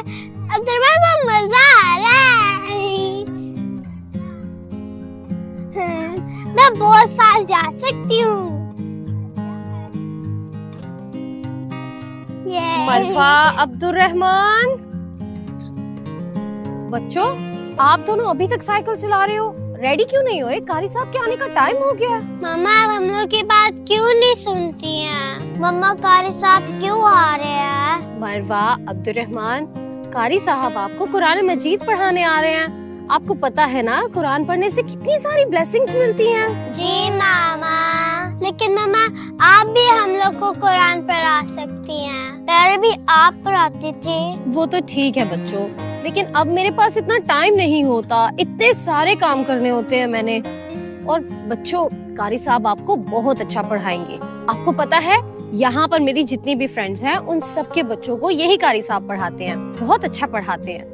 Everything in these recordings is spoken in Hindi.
अब्दुर्रहमान बहुत मजा आ रहा है। मैं बहुत साल जा सकती हूँ। मरफा, अब्दुर्रहमान, बच्चों आप दोनों अभी तक साइकिल चला रहे हो, रेडी क्यों नहीं हुए? कारी साहब के आने का टाइम हो गया। मम्मा हम लोग की बात क्यों नहीं सुनती हैं? मम्मा कारी साहब क्यों आ रहे हैं? मरवा, अब्दुर्रहमान, कारी साहब आपको कुरान मजीद पढ़ाने आ रहे हैं। आपको पता है ना कुरान पढ़ने से कितनी सारी ब्लेसिंग्स मिलती हैं। जी मामा, लेकिन मामा आप भी हम लोग को कुरान पढ़ा सकती हैं। पहले भी आप पढ़ाते थे। वो तो ठीक है बच्चों, लेकिन अब मेरे पास इतना टाइम नहीं होता, इतने सारे काम करने होते हैं मैंने। और बच्चों कारी साहब आपको बहुत अच्छा पढ़ाएंगे। आपको पता है यहाँ पर मेरी जितनी भी फ्रेंड्स हैं उन सबके बच्चों को यही कारी साहब पढ़ाते हैं, बहुत अच्छा पढ़ाते हैं।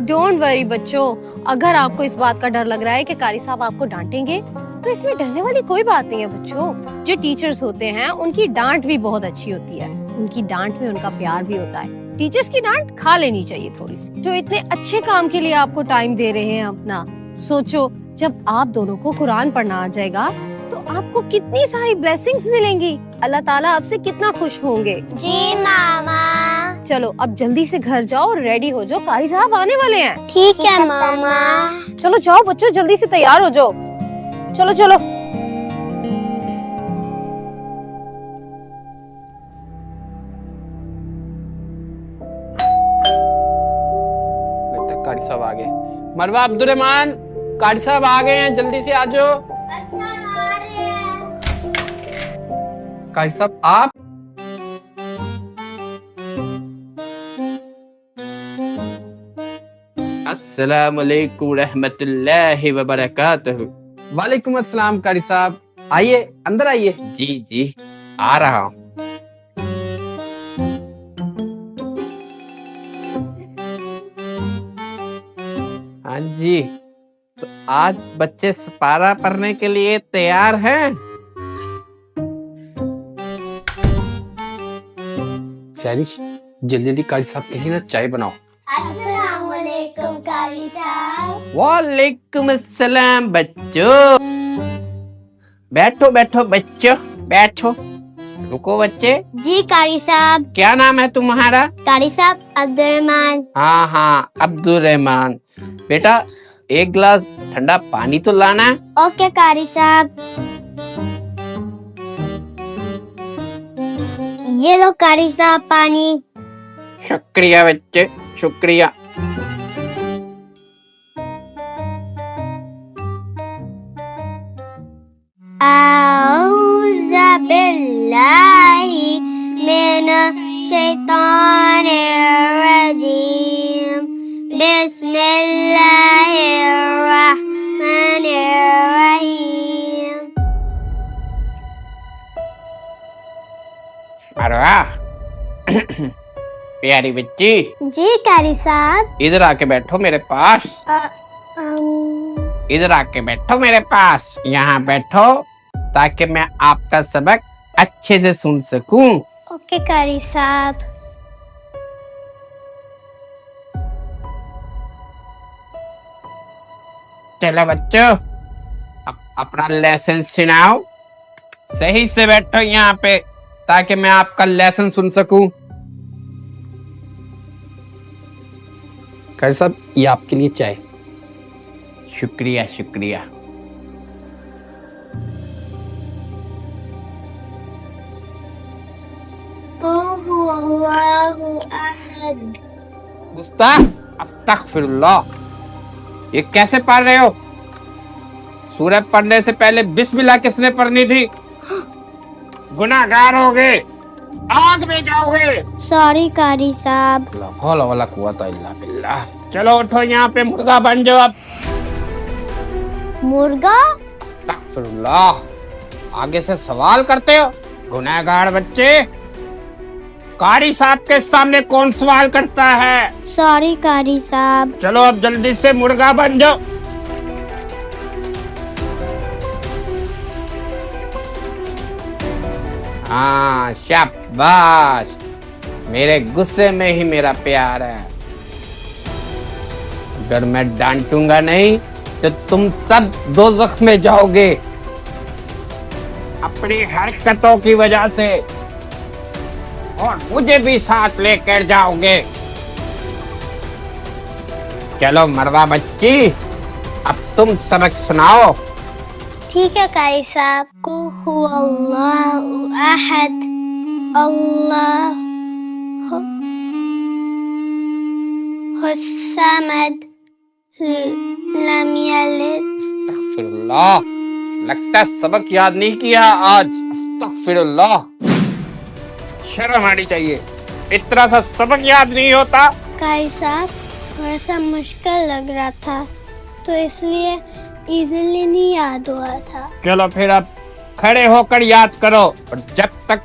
डोंट वरी बच्चों, अगर आपको इस बात का डर लग रहा है कि कारी साहब आपको डांटेंगे तो इसमें डरने वाली कोई बात नहीं है बच्चों। जो टीचर्स होते हैं उनकी डांट भी बहुत अच्छी होती है, उनकी डांट में उनका प्यार भी होता है। टीचर्स की डांट खा लेनी चाहिए थोड़ी सी। जो इतने अच्छे काम के लिए आपको टाइम दे रहे हैं अपना, सोचो जब आप दोनों को कुरान पढ़ना आ जाएगा तो आपको कितनी सारी ब्लेसिंग्स मिलेंगी। अल्लाह ताला आपसे कितना खुश होंगे। जी मामा। चलो अब जल्दी से घर जाओ और रेडी हो जाओ, कारी साहब आने वाले हैं। ठीक है मामा। चलो जाओ बच्चों, जल्दी से तैयार हो जाओ। चलो चलो। लगता है कारी साहब आ गए। मरवा, अब्दुर्रहमान, कारी साहब आ गए हैं, जल्दी से आ जाओ। अच्छा आ रहे हैं। कारी साहब आप? अस्सलाम वालेकुम रहमतुल्लाहि व बरकातहू। वालेकुम अस्सलाम कारी साहब, आइए अंदर आइए। जी जी आ रहा हूँ। हाँ जी, तो आज बच्चे सपारा पढ़ने के लिए तैयार हैं? सैनिश जल्दी जल्दी कारी साहब के लिए ना चाय बनाओ। अस्सलाम वालेकुम कारी साहब। वालेकुम अस्सलाम बच्चों। बैठो बैठो बच्चों, बैठो। रुको बच्चे। जी कारी साहब। क्या नाम है तुम्हारा? कारी साहब अब्दुर्रहमान। हाँ हाँ अब्दुर्रहमान। बेटा एक गिलास ठंडा पानी तो लाना। ओके कारी साहब। ये लो कारी साहब पानी। शुक्रिया बच्चे, शुक्रिया। औज़ु बिल्लाहि मिनश शैतानिर रजीम। बिस्मिल्लाहिर रहमानिर रहीम। अरे वाह प्यारी बच्ची, जी कारी साहब। इधर आके बैठो मेरे पास। इधर आके बैठो मेरे पास। यहाँ बैठो ताकि मैं आपका सबक अच्छे से सुन सकूं। ओके कारी साहब। चलो बच्चों अपना लेसन सुनाओ। सही से बैठो यहाँ पे ताकि मैं आपका लेसन सुन सकूं। कारी साहब ये आपके लिए चाय। शुक्रिया शुक्रिया। गुस्ताख, अस्तगफिरुल्लाह। ये कैसे पढ़ रहे हो? सूरह पढ़ने से पहले बिस्मिल्लाह किसने पढ़नी थी? गुनाहगार होगे, आग में जाओगे। सॉरी कारी साहब। ला हौला वला कुव्वता इल्ला बिल्लाह। चलो उठो यहाँ पे मुर्गा बन जाओ अब। मुर्गा? अस्तगफिरुल्लाह, आगे से सवाल करते हो गुनाहगार बच्चे। कारी साहब के सामने कौन सवाल करता है? सॉरी कारी साहब। चलो अब जल्दी से मुर्गा बन जाओ। हाँ शाबाश। मेरे गुस्से में ही मेरा प्यार है। अगर मैं डांटूंगा नहीं तो तुम सब दोज़ख में जाओगे अपनी हरकतों की वजह से, और मुझे भी साथ लेकर जाओगे। चलो मरवा बच्ची, अब तुम सबक सुनाओ। ठीक है कारी साहब। कुल हुवल्लाहु अहद, अल्लाहु हुस्समद, लम यलिद। अस्तगफिरुल्लाह, लगता है सबक याद नहीं किया आज। अस्तगफिरुल्लाह, शर्म आनी चाहिए, इतना सा सबक याद नहीं होता। कारी साहब थोड़ा सा मुश्किल लग रहा था तो इसलिए इजीली नहीं याद हुआ था। चलो फिर अब खड़े होकर याद करो, और जब तक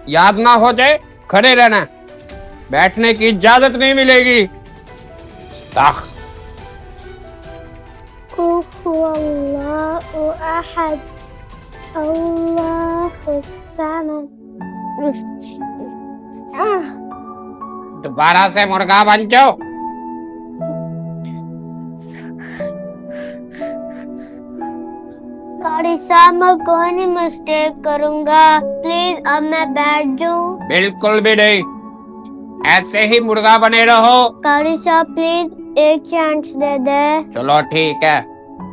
याद ना हो जाए खड़े रहना, बैठने की इजाजत नहीं मिलेगी। कुल हुवल्लाहु अहद, अल्लाहु समद। दोबारा से मुर्गा बन जाओ। कारी साहब मैं कोई नहीं मिस्टेक करूंगा, प्लीज अब मैं बैठ जाऊं। बिल्कुल भी नहीं, ऐसे ही मुर्गा बने रहो। कारी साहब प्लीज एक चांस दे दे। चलो ठीक है,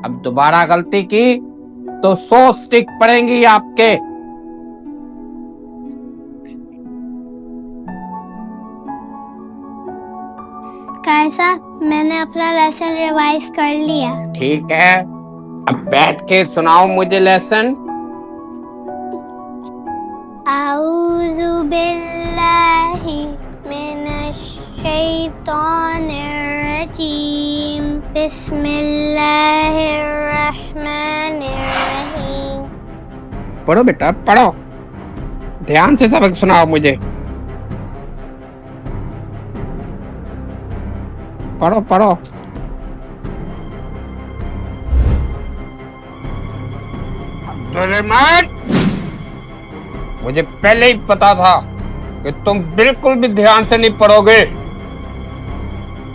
अब दोबारा गलती की तो 100 स्टिक पड़ेंगी आपके। कारी साहब मैंने अपना लेसन रिवाइज कर लिया। ठीक है, अब बैठ के सुनाओ मुझे लेसन। आऊज़ु बिल्लाहि मिनश शैतानिर रजीम, बिस्मिल्लाहिर रहमानिर रहीम। पढ़ो बेटा पढ़ो, ध्यान से सबक सुनाओ मुझे। पढ़ो पढ़ो। सुलेमान, मुझे पहले ही पता था कि तुम बिल्कुल भी ध्यान से नहीं पढ़ोगे।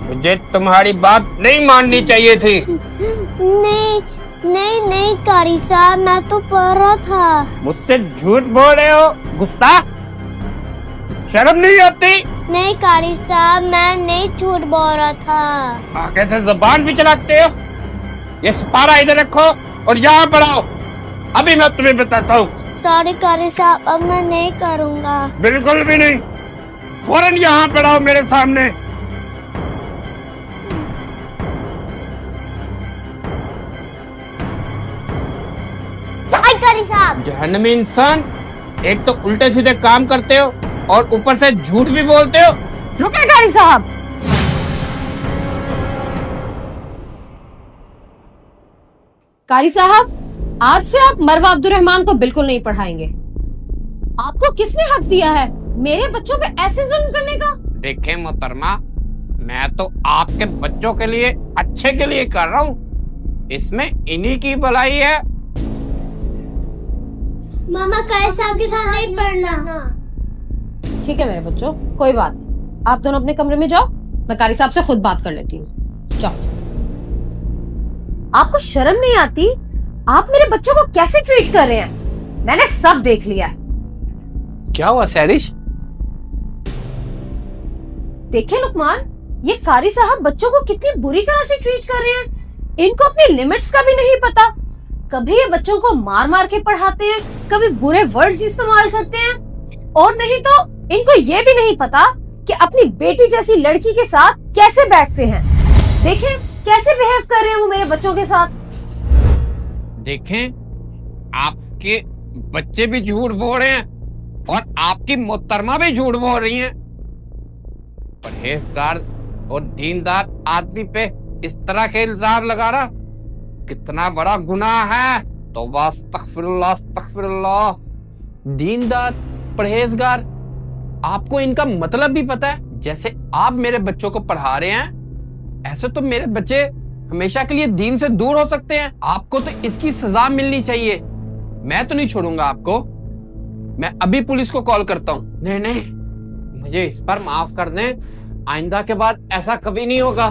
मुझे तुम्हारी बात नहीं माननी चाहिए थी। नहीं नहीं नहीं कारी साहब मैं तो पढ़ रहा था। मुझसे झूठ बोल रहे हो गुस्ताख, शर्म नहीं आती? नहीं कारी साहब मैं नहीं झूठ बोल रहा था। आगे से जुबान भी चलाते हो। ये सिपारा इधर रखो और यहाँ पढ़ाओ, अभी मैं तुम्हें बताता हूँ। सॉरी कारी साहब अब मैं नहीं करूँगा। बिल्कुल भी नहीं, फौरन यहाँ पढ़ाओ मेरे सामने। कारी साहब जहन्नमी इंसान, एक तो उल्टे सीधे काम करते हो और ऊपर से झूठ भी बोलते हो। रुके कारी साहब, कारी साहब आज से आप मरवा अब्दुर्रहमान को बिल्कुल नहीं पढ़ाएंगे। आपको किसने हक दिया है मेरे बच्चों पे ऐसे जुल्म करने का? देखें मोहतरमा, मैं तो आपके बच्चों के लिए अच्छे के लिए कर रहा हूँ, इसमें इन्हीं की भलाई है। मामा कारी साहब के साथ नहीं पढ़ना। ठीक है मेरे बच्चों, कोई बात नहीं, आप दोनों अपने कमरे में जाओ, मैं कारी साहब से खुद बात कर लेती हूँ। जाओ। आपको शर्म नहीं आती? आप मेरे बच्चों को कैसे ट्रीट कर रहे हैं? मैंने सब देख लिया है। क्या हुआ सैरिश? देखे लुकमान, ये कारी साहब बच्चों को कितनी बुरी तरह से ट्रीट कर रहे हैं। इनको अपनी लिमिट्स का भी नहीं पता। कभी ये बच्चों को मार मार के पढ़ाते हैं, कभी बुरे वर्ड्स इस्तेमाल करते हैं, और नहीं तो इनको ये भी नहीं पता कि अपनी बेटी जैसी लड़की के साथ कैसे बैठते हैं। देखें कैसे बिहेव कर रहे हैं वो मेरे बच्चों के साथ। देखें, आपके बच्चे भी झूठ बोल रहे हैं और आपकी मोहतरमा भी झूठ बोल रही हैं। परहेजगार और दीनदार आदमी पे इस तरह के इल्जाम लगा रहा कितना बड़ा गुनाह है। तौबा, अस्तगफिरुल्लाह, अस्तगफिरुल्लाह। दीनदार, परहेजगार, आपको इनका मतलब भी पता है? जैसे आप मेरे बच्चों को पढ़ा रहे हैं, ऐसे तो मेरे बच्चे हमेशा के लिए दीन से दूर हो सकते हैं। आपको तो इसकी सजा मिलनी चाहिए। मैं तो नहीं छोड़ूंगा आपको। मैं अभी पुलिस को कॉल करता हूँ। नहीं नहीं, मुझे इस पर माफ कर दें, आइंदा के बाद ऐसा कभी नहीं होगा।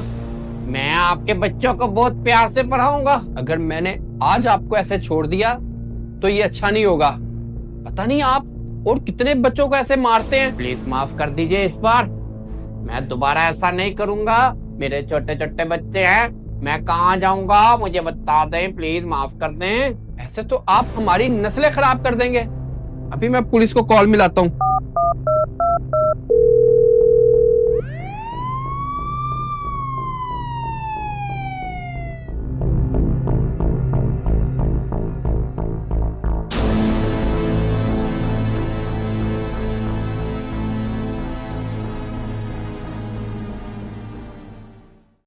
मैं आपके बच्चों को बहुत प्यार से पढ़ाऊंगा। अगर मैंने आज आपको ऐसे छोड़ दिया तो ये अच्छा नहीं होगा। पता नहीं आप और कितने बच्चों को ऐसे मारते हैं। प्लीज माफ कर दीजिए इस बार, मैं दोबारा ऐसा नहीं करूंगा। मेरे छोटे छोटे बच्चे हैं, मैं कहाँ जाऊंगा, मुझे बता दें, प्लीज माफ कर दें। ऐसे तो आप हमारी नस्लें खराब कर देंगे। अभी मैं पुलिस को कॉल मिलाता हूँ।